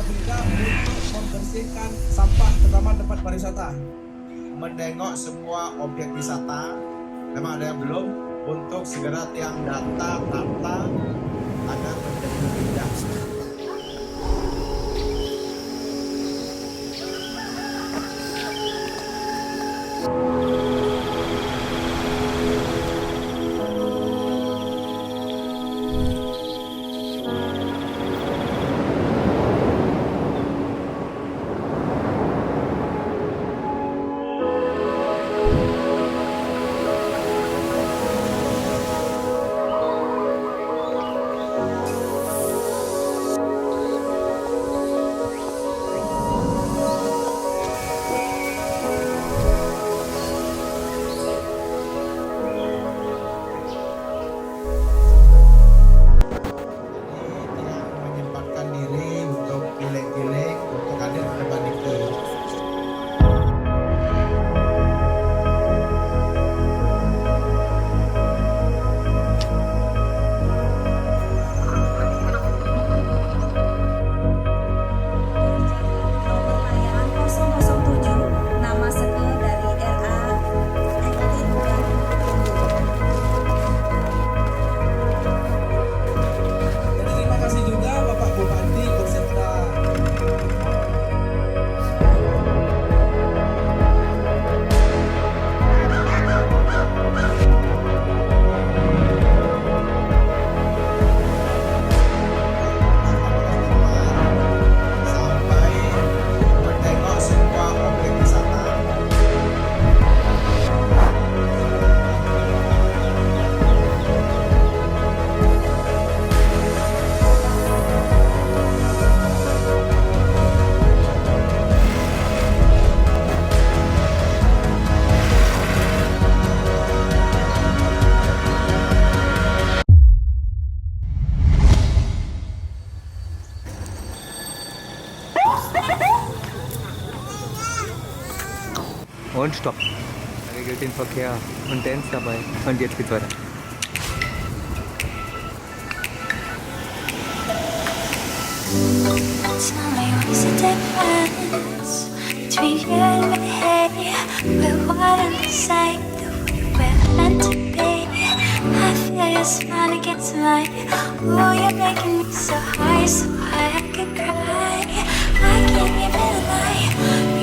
juga untuk membersihkan sampah, terutama tempat pariwisata. Menengok semua objek wisata, memang ada yang belum, untuk segera tiang data agar menjadi lebih indah. Und Stopp. Regelt den Verkehr und dance dabei. Und jetzt geht's weiter. Tell me what's the difference between you and me? We're one and the same, the way we're meant to be. I feel your smile against mine. Oh, you're making me so high, so high I could cry. I can't even lie.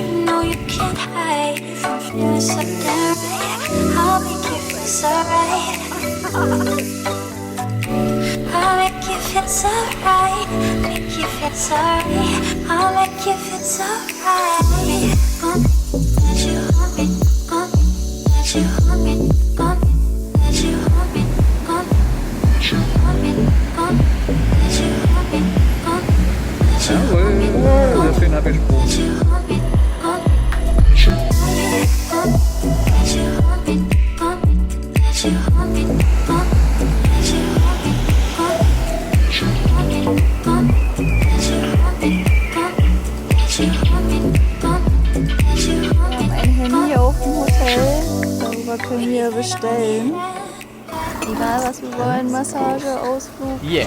You know you can't hide from feeling so damn right. I'll make you feel so right. I'll make you feel so right. Make you feel so right. I'll make you feel so right. Let you hold me, let you hold me, let you hold me, let you hold me, let you hold me, let you hold me, Jawohl, schön abgesprungen. let you hold me, let you hold me, let you hold me, let you hold me, let you hold me. Ein Handy auf dem Hotel, darüber können wir bestellen. Egal was wir wollen, Massage, Ausflug. Yeah.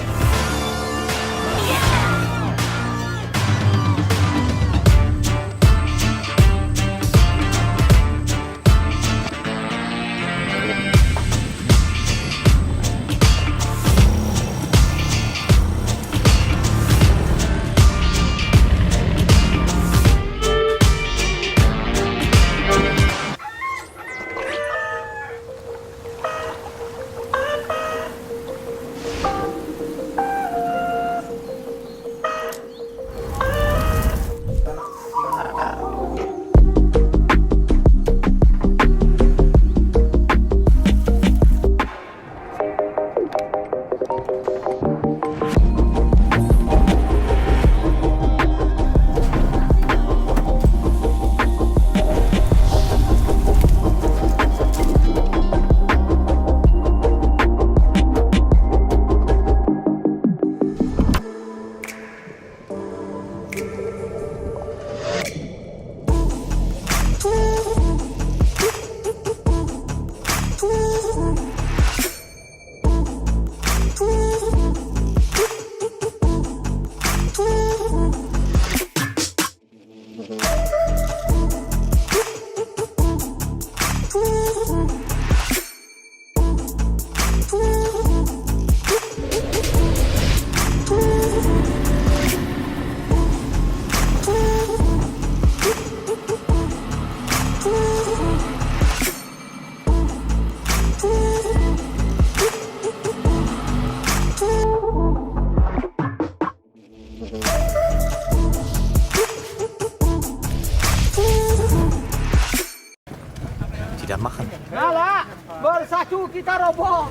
kita roboh.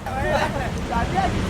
Jadi